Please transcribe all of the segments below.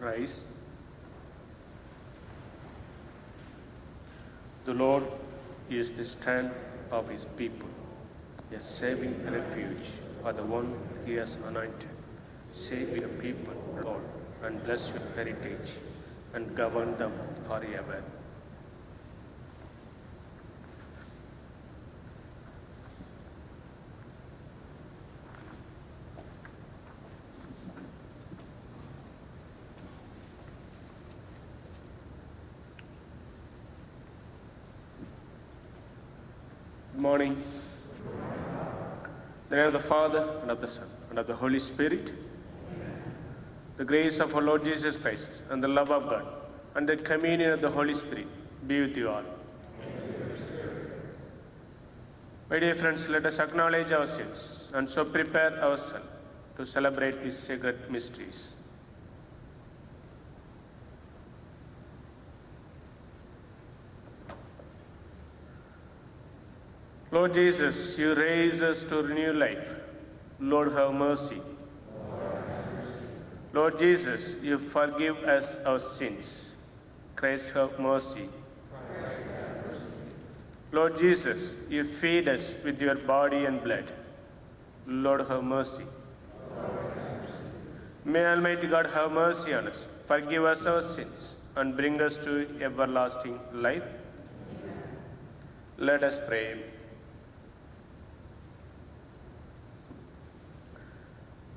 Rise. The Lord is the strength of his people, a saving refuge for the one he has anointed. Save your people, Lord, and bless your heritage, and govern them forever. Good morning. In the name of the Father, and of the Son, and of the Holy Spirit. The grace of our Lord Jesus Christ, and the love of God, and the communion of the Holy Spirit be with you all. My dear friends, let us acknowledge our sins and so prepare ourselves to celebrate these sacred mysteries. Lord Jesus, you raise us to new life. Lord, have mercy. Lord Jesus, you forgive us our sins. Christ, have mercy. Lord Jesus, you feed us with your body and blood. Lord, have mercy. May Almighty God have mercy on us, forgive us our sins, and bring us to everlasting life. Let us pray.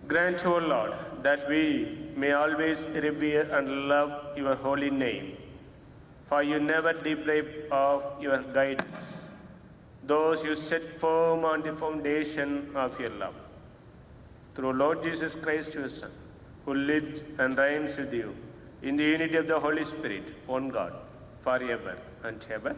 Grant, O Lord, that we may always revere and love your holy name, for you never deprive of your guidance those you set firm on the foundation of your love. Through Lord Jesus Christ, your Son, who lives and reigns with you in the unity of the Holy Spirit, one God, forever and ever.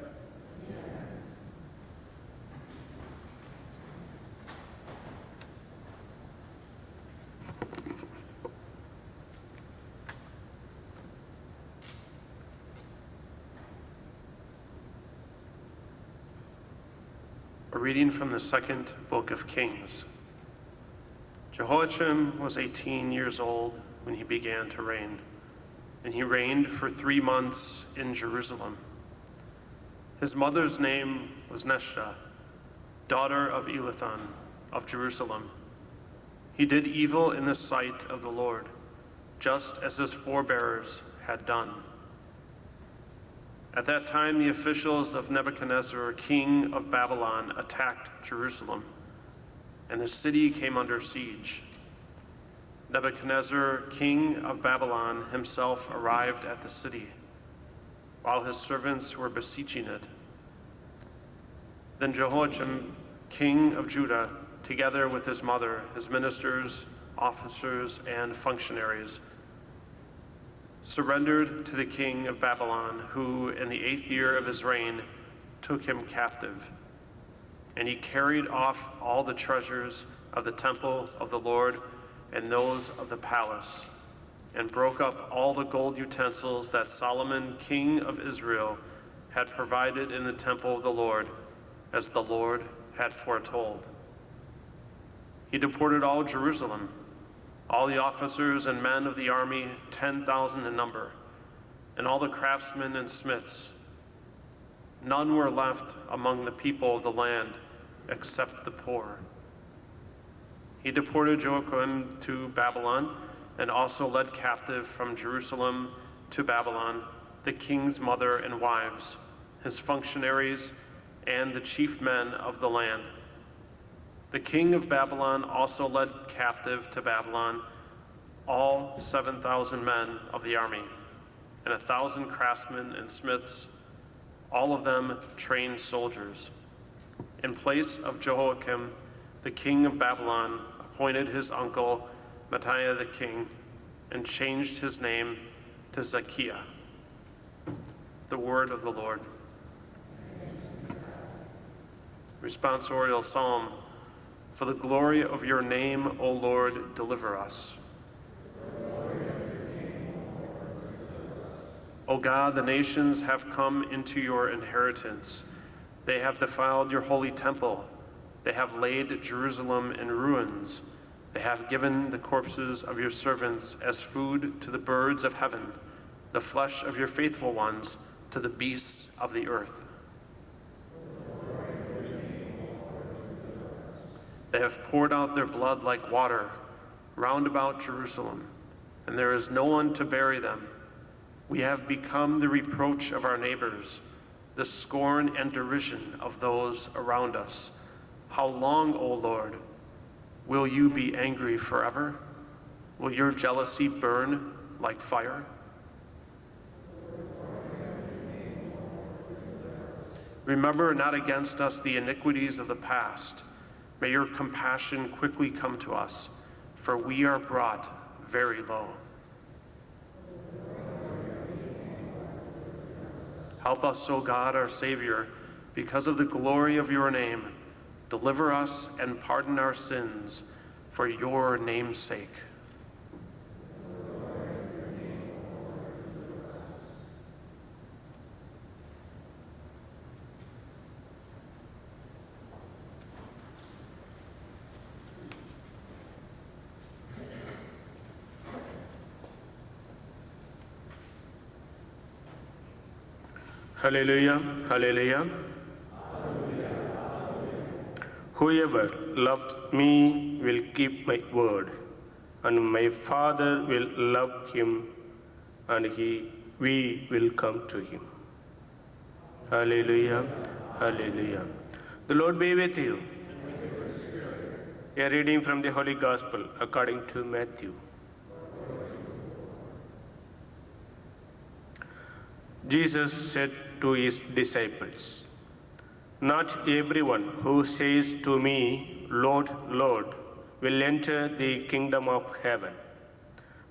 A reading from the second book of Kings. Jehoiachim was 18 years old when he began to reign, and he reigned for 3 months in Jerusalem. His mother's name was Neshta, daughter of Elithan of Jerusalem. He did evil in the sight of the Lord, just as his forebears had done. At that time, the officials of Nebuchadnezzar, king of Babylon, attacked Jerusalem, and the city came under siege. Nebuchadnezzar, king of Babylon, himself arrived at the city, while his servants were besieging it. Then Jehoiachim, king of Judah, together with his mother, his ministers, officers, and functionaries, surrendered to the king of Babylon, who, in the 8th year of his reign, took him captive. And he carried off all the treasures of the temple of the Lord and those of the palace, and broke up all the gold utensils that Solomon, king of Israel, had provided in the temple of the Lord, as the Lord had foretold. He deported all Jerusalem, all the officers and men of the army, 10,000 in number, and all the craftsmen and smiths. None were left among the people of the land except the poor. He deported Joachim to Babylon, and also led captive from Jerusalem to Babylon the king's mother and wives, his functionaries, and the chief men of the land. The king of Babylon also led captive to Babylon all 7,000 men of the army, and 1,000 craftsmen and smiths, all of them trained soldiers. In place of Jehoiakim, the king of Babylon appointed his uncle Matthiah the king, and changed his name to Zedekiah. The word of the Lord. Responsorial Psalm. For the glory of your name, O Lord, deliver us. O God, the nations have come into your inheritance. They have defiled your holy temple. They have laid Jerusalem in ruins. They have given the corpses of your servants as food to the birds of heaven, the flesh of your faithful ones to the beasts of the earth. They have poured out their blood like water round about Jerusalem, and there is no one to bury them. We have become the reproach of our neighbors, the scorn and derision of those around us. How long, O Lord, will you be angry forever? Will your jealousy burn like fire? Remember not against us the iniquities of the past. May your compassion quickly come to us, for we are brought very low. Help us, O God, our Savior, because of the glory of your name. Deliver us and pardon our sins for your name's sake. Hallelujah, hallelujah. Whoever loves me will keep my word, and my Father will love him, and we will come to him. Hallelujah, hallelujah. The Lord be with you. A reading from the Holy Gospel according to Matthew. Jesus said to his disciples, "Not everyone who says to me, 'Lord, Lord,' will enter the kingdom of heaven,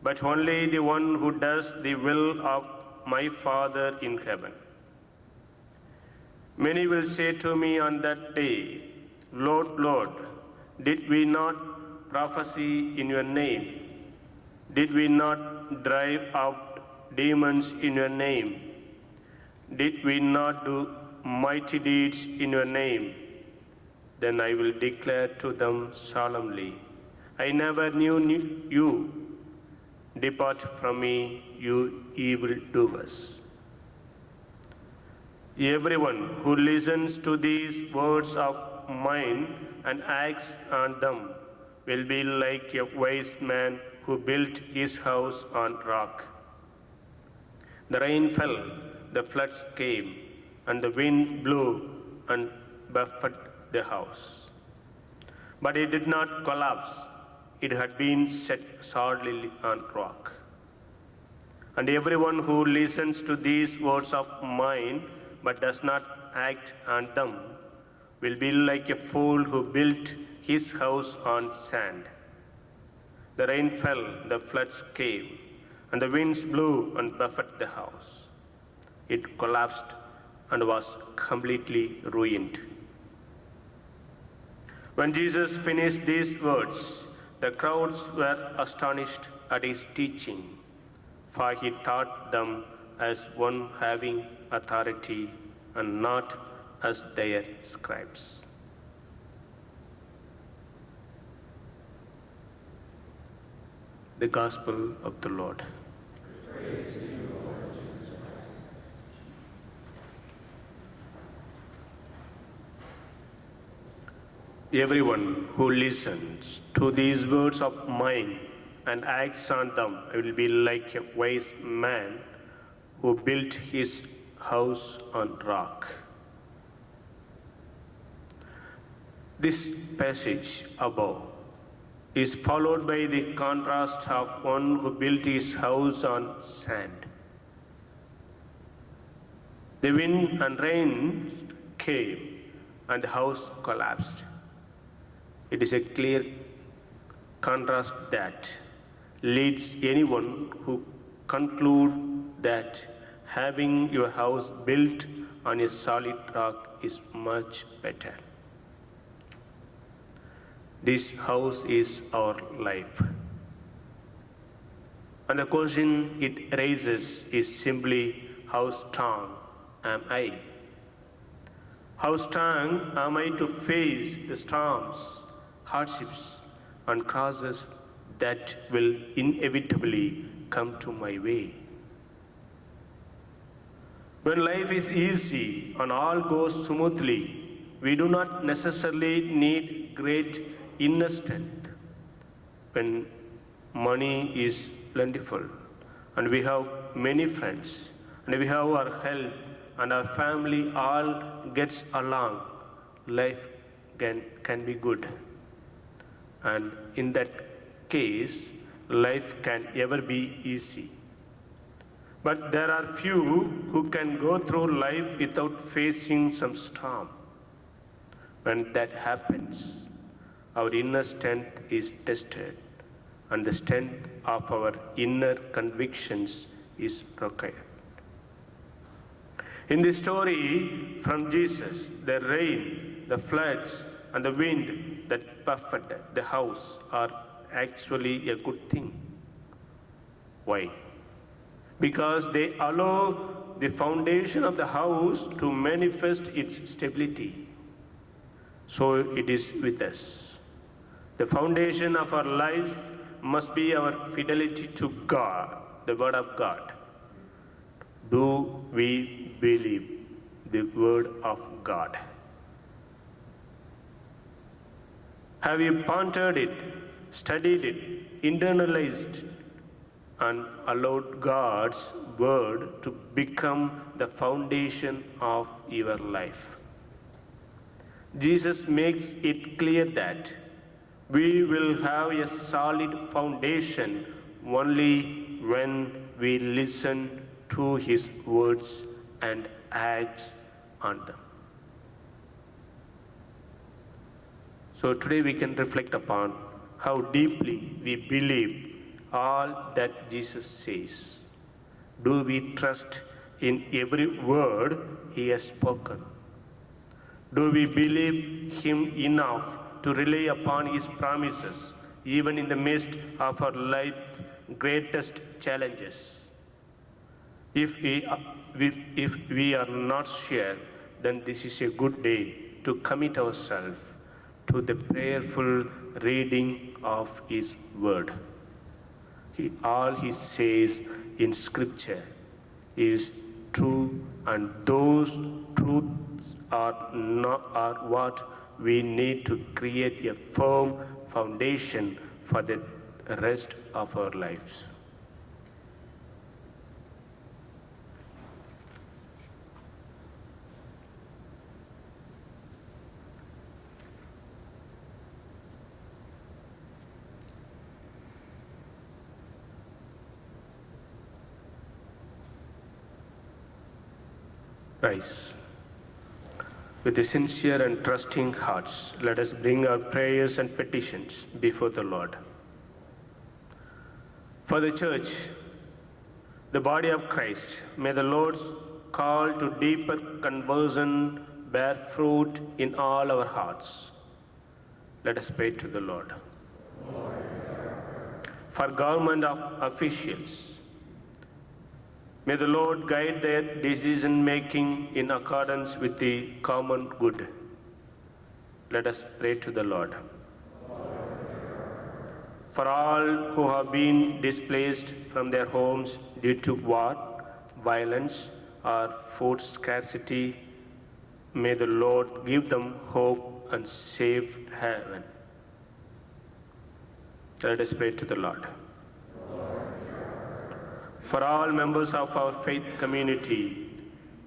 but only the one who does the will of my Father in heaven. Many will say to me on that day, 'Lord, Lord, did we not prophesy in your name? Did we not drive out demons in your name? Did we not do mighty deeds in your name?' Then I will declare to them solemnly, 'I never knew you. Depart from me, you evildoers.' Everyone who listens to these words of mine and acts on them will be like a wise man who built his house on rock. The rain fell, the floods came, and the wind blew and buffeted the house. But it did not collapse. It had been set solidly on rock. And everyone who listens to these words of mine but does not act on them will be like a fool who built his house on sand. The rain fell, the floods came, and the winds blew and buffeted the house. It collapsed and was completely ruined." When Jesus finished these words, the crowds were astonished at his teaching, for he taught them as one having authority and not as their scribes. The Gospel of the Lord. Everyone who listens to these words of mine and acts on them will be like a wise man who built his house on rock. This passage above is followed by the contrast of one who built his house on sand. The wind and rain came and the house collapsed. It is a clear contrast that leads anyone who conclude that having your house built on a solid rock is much better. This house is our life. And the question it raises is simply, how strong am I? How strong am I to face the storms, hardships, and crosses that will inevitably come to my way. When life is easy and all goes smoothly, we do not necessarily need great inner strength. When money is plentiful and we have many friends and we have our health and our family all gets along, life can be good. And in that case, life can ever be easy. But there are few who can go through life without facing some storm. When that happens, our inner strength is tested, and the strength of our inner convictions is broken. In this story from Jesus, the rain, the floods, and the wind that buffeted the house are actually a good thing. Why? Because they allow the foundation of the house to manifest its stability. So it is with us. The foundation of our life must be our fidelity to God, the Word of God. Do we believe the Word of God? Have you pondered it, studied it, internalized, and allowed God's Word to become the foundation of your life? Jesus makes it clear that we will have a solid foundation only when we listen to His words and act on them. So today we can reflect upon how deeply we believe all that Jesus says. Do we trust in every word He has spoken? Do we believe Him enough to rely upon His promises, even in the midst of our life's greatest challenges? If we are not sure, then this is a good day to commit ourselves to the prayerful reading of His Word. All He says in Scripture is true, and those truths are what we need to create a firm foundation for the rest of our lives. Rise. With the sincere and trusting hearts, let us bring our prayers and petitions before the Lord. For the Church, the body of Christ, may the Lord's call to deeper conversion bear fruit in all our hearts. Let us pray to the Lord. For government officials, may the Lord guide their decision-making in accordance with the common good. Let us pray to the Lord. For all who have been displaced from their homes due to war, violence, or food scarcity, may the Lord give them hope and safe haven. Let us pray to the Lord. For all members of our faith community,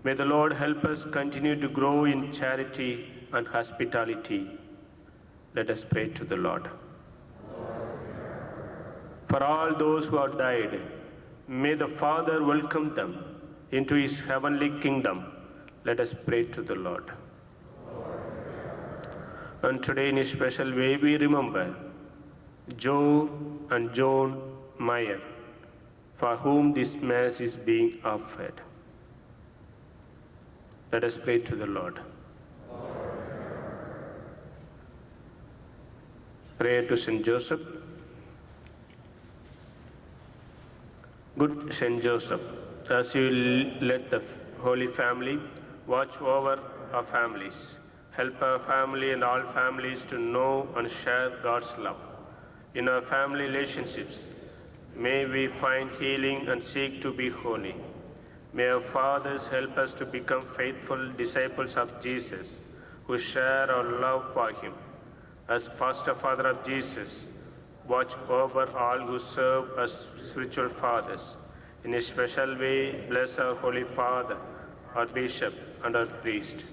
may the Lord help us continue to grow in charity and hospitality. Let us pray to the Lord. For all those who have died, may the Father welcome them into His heavenly kingdom. Let us pray to the Lord. And today, in a special way, we remember Joe and Joan Meyer, for whom this Mass is being offered. Let us pray to the Lord. Prayer to Saint Joseph. Good Saint Joseph, as you let the Holy Family watch over our families, help our family and all families to know and share God's love. In our family relationships, may we find healing and seek to be holy. May our fathers help us to become faithful disciples of Jesus who share our love for him. As foster father of Jesus, watch over all who serve as spiritual fathers. In a special way, bless our Holy Father, our Bishop, and our priest.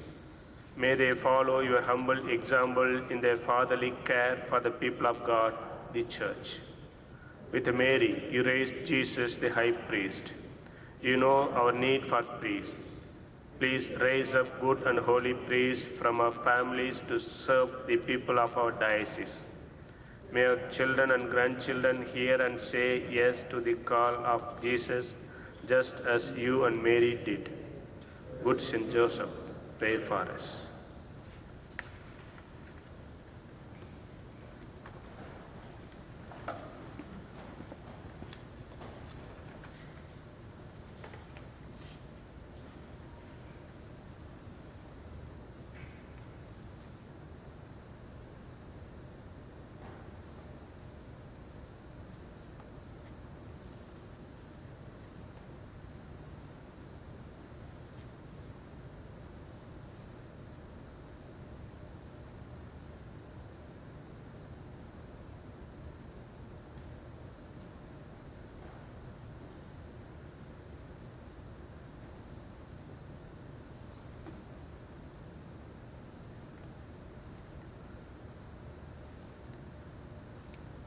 May they follow your humble example in their fatherly care for the people of God, the Church. With Mary, you raised Jesus, the high priest. You know our need for priests. Please raise up good and holy priests from our families to serve the people of our diocese. May our children and grandchildren hear and say yes to the call of Jesus, just as you and Mary did. Good Saint Joseph, pray for us.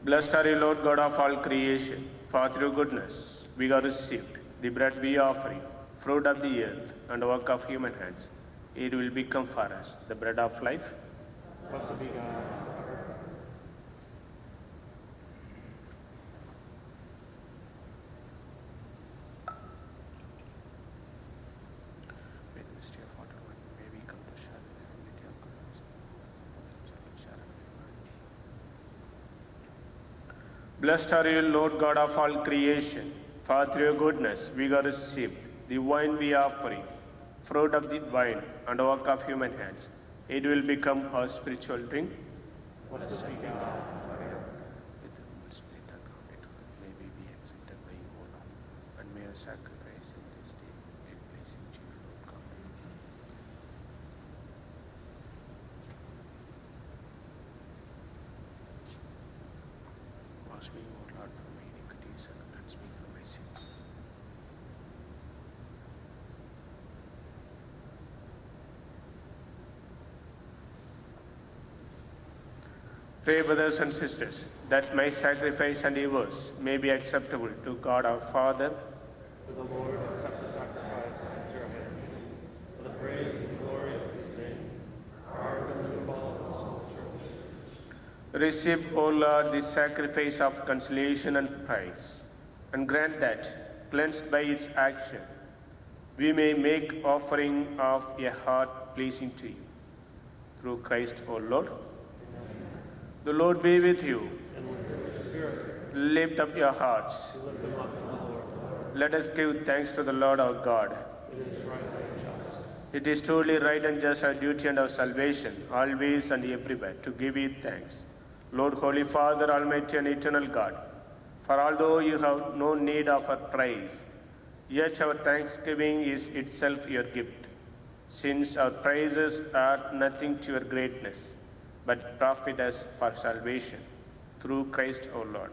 Blessed are you, Lord God of all creation, for through goodness we have received the bread we offer you, fruit of the earth and work of human hands. It will become for us the bread of life. Blessed be God. May the mystery of water wine may we come to share the unity of Christ. Blessed are you, Lord God of all creation, for through your goodness we have received the wine we offer you, fruit of the vine and work of human hands. It will become our spiritual drink. Blessed be God. With the humble spirit accounted for, may we be accepted by you, O Lord, and may our sacrifice in this day be pleasing to you, Lord God. Wash me, O Lord, from my iniquities and cleanse me from my sins. Pray, brothers and sisters, that my sacrifice and yours may be acceptable to God our Father. For the Lord accept the sacrifice at your hands, for the praise and glory of his name, for our good and all of the soul's church. Receive, O Lord, the sacrifice of consolation and praise, and grant that, cleansed by its action, we may make offering of a heart pleasing to you. Through Christ, O Lord. The Lord be with you. And with your spirit, Lift up your hearts. lift them up to the Lord. Let us give thanks to the Lord our God. It is right and just. It is truly right and just our duty and our salvation, always and everywhere, to give you thanks. Lord, Holy Father, Almighty and Eternal God, for although you have no need of our praise, yet our thanksgiving is itself your gift, since our praises are nothing to your greatness, but profit us for salvation, through Christ our Lord.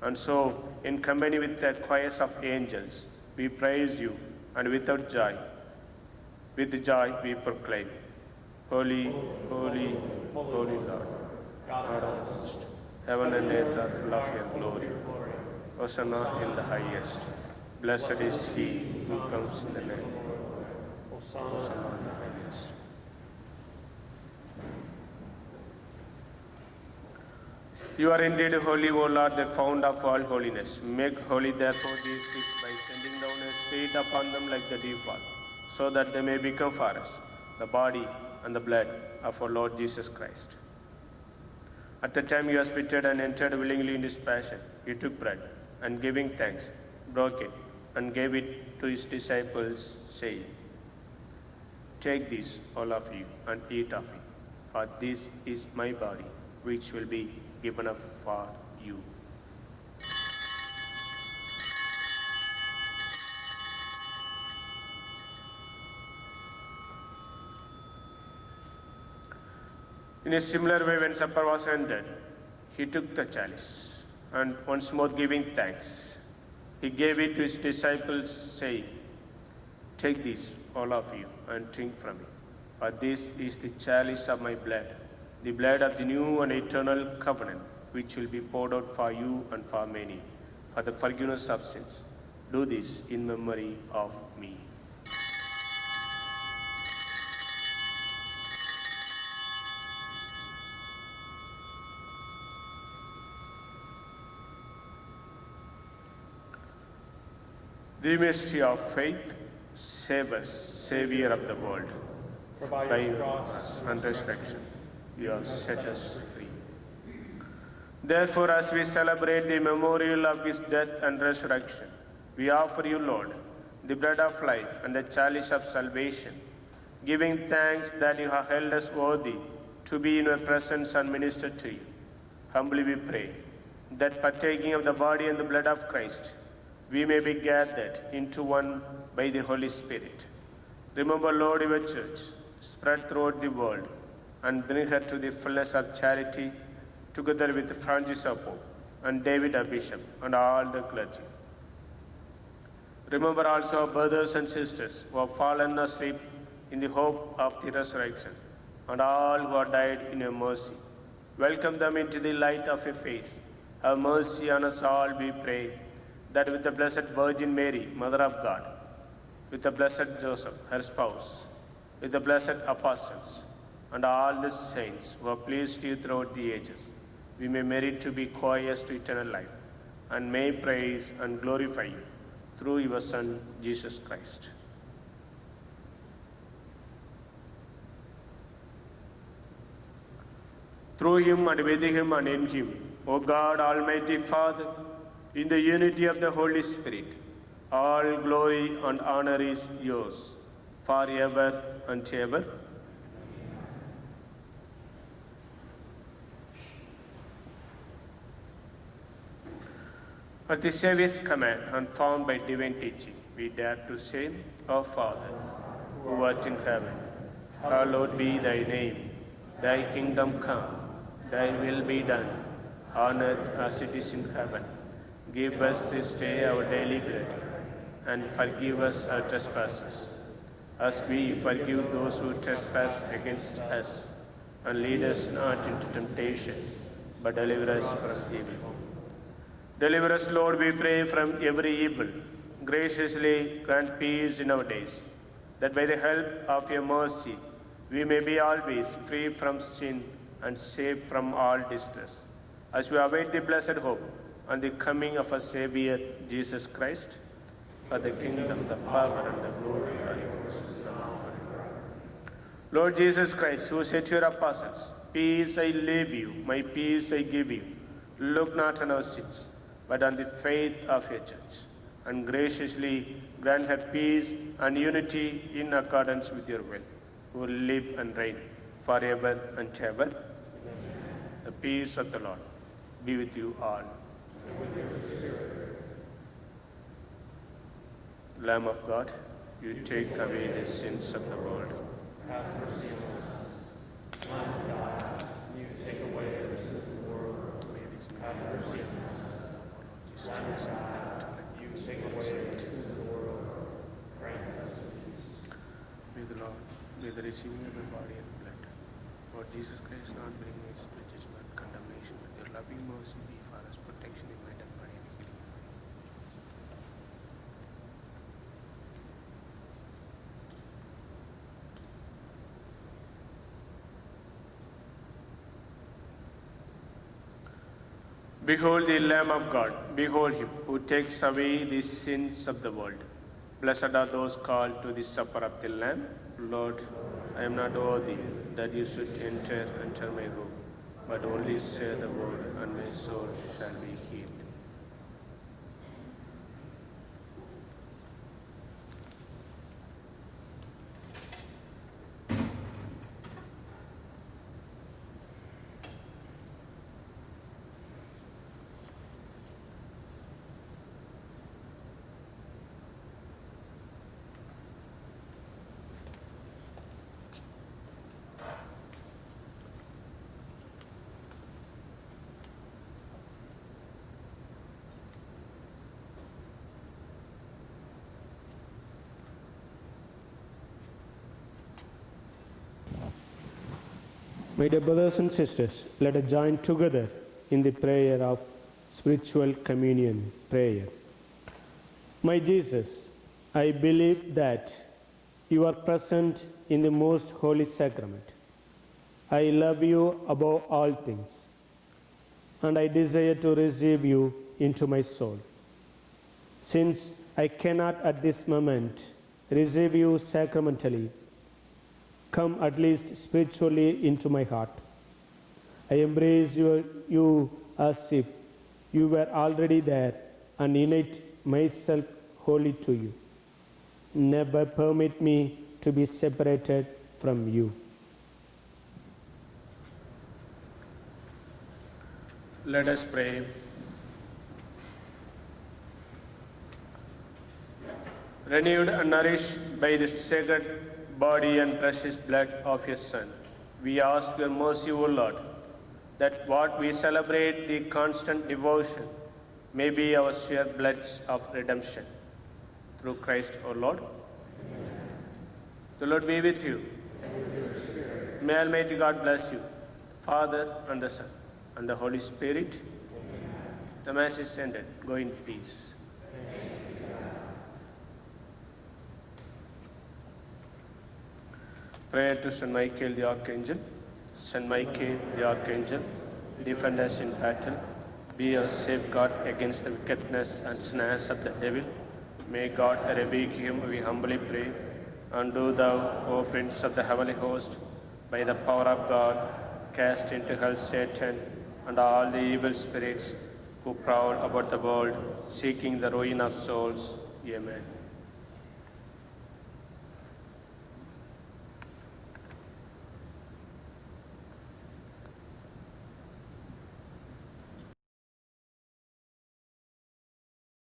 And so, in company with the choirs of angels, we praise you, and with joy we proclaim, Holy, holy, holy Lord, God of hosts. Heaven and earth are full of your glory. Hosanna in the highest. Blessed is he who comes in the name. Hosanna. Hosanna in the highest. You are indeed holy, O Lord, the fount of all holiness. Make holy, therefore, these sick by sending down your Spirit upon them like the dew-fall, so that they may become for us the body and the blood of our Lord Jesus Christ. At the time you hospitated and entered willingly in his passion, he took bread, and giving thanks, broke it, and gave it to his disciples, saying, Take this, all of you, and eat of it, for this is my body, which will be given up for you. In a similar way, when supper was ended, he took the chalice, and once more giving thanks, he gave it to his disciples, saying, "Take this, all of you, and drink from it. For this is the chalice of my blood, the blood of the new and eternal covenant, which will be poured out for you and for many, for the forgiveness of sins. Do this in memory of me." The mystery of faith, save us, Savior of the world. For by By your your cross cross and resurrection, you have set us free. Therefore, as we celebrate the memorial of his death and resurrection, we offer you, Lord, the bread of life and the chalice of salvation, giving thanks that you have held us worthy to be in your presence and minister to you. Humbly we pray that partaking of the body and the blood of Christ, we may be gathered into one by the Holy Spirit. Remember, Lord, your church, spread throughout the world, and bring her to the fullness of charity, together with Francis of Pope and David our Bishop and all the clergy. Remember also our brothers and sisters who have fallen asleep in the hope of the resurrection, and all who have died in your mercy. Welcome them into the light of your face. Have mercy on us all, we pray, that with the Blessed Virgin Mary, Mother of God, with the Blessed Joseph, her spouse, with the blessed apostles, and all the saints who have pleased you throughout the ages, we may merit to be co-heirs to eternal life, and may praise and glorify you through your Son, Jesus Christ. Through him and with him and in him, O God, Almighty Father, in the unity of the Holy Spirit, all glory and honor is yours, forever and ever. At the Saviour's command and found by divine teaching, we dare to say, Our Father, who art in heaven, hallowed be thy name. Thy kingdom come, thy will be done, on earth as it is in heaven. Give us this day our daily bread, and forgive us our trespasses, as we forgive those who trespass against us. And lead us not into temptation, but deliver us from evil. Deliver us, Lord, we pray, from every evil. Graciously grant peace in our days, that by the help of your mercy we may be always free from sin and safe from all distress, as we await the blessed hope and the coming of our Savior, Jesus Christ. For the kingdom, the power, and the glory are yours, now and forever. Lord Jesus Christ, who said to your apostles, "Peace I leave you, my peace I give you," look not on our sins, but on the faith of your church, and graciously grant her peace and unity in accordance with your will, who live and reign forever and ever. The peace of the Lord be with you all. Lamb of God, you take away the sins of the world. have mercy on us. Lamb of God, you take away the sins of the world. Have mercy on us. Lamb of God, you take away the sins of the world. Grant us peace. May the Lord, may the receiving of my body and blood, Lord Jesus Christ, not bring us to judgment, condemnation, but your loving mercy be for us, protection in my death, body, and healing. Behold the Lamb of God, behold him who takes away the sins of the world. Blessed are those called to the supper of the Lamb. Lord, I am not worthy that you should enter my room, but only say the word, and my soul shall be healed. My dear brothers and sisters, let us join together in the prayer of spiritual communion prayer. My Jesus, I believe that you are present in the most holy sacrament. I love you above all things, and I desire to receive you into my soul. Since I cannot at this moment receive you sacramentally, come at least spiritually into my heart. I embrace you as if you were already there and unite myself wholly to you. Never permit me to be separated from you. Let us pray. Renewed and nourished by the sacred body and precious blood of your Son, we ask your mercy, O Lord, that what we celebrate the constant devotion may be our shared pledge of redemption. Through Christ our Lord. Amen. The Lord be with you. May Almighty God bless you, Father and the Son and the Holy Spirit. Amen. The Mass is ended. Go in peace. Prayer to Saint Michael the Archangel. Saint Michael the Archangel, defend us in battle. Be our safeguard against the wickedness and snares of the devil. May God rebuke him, we humbly pray. And do thou, O Prince of the heavenly host, by the power of God, cast into hell Satan and all the evil spirits who prowl about the world, seeking the ruin of souls. Amen.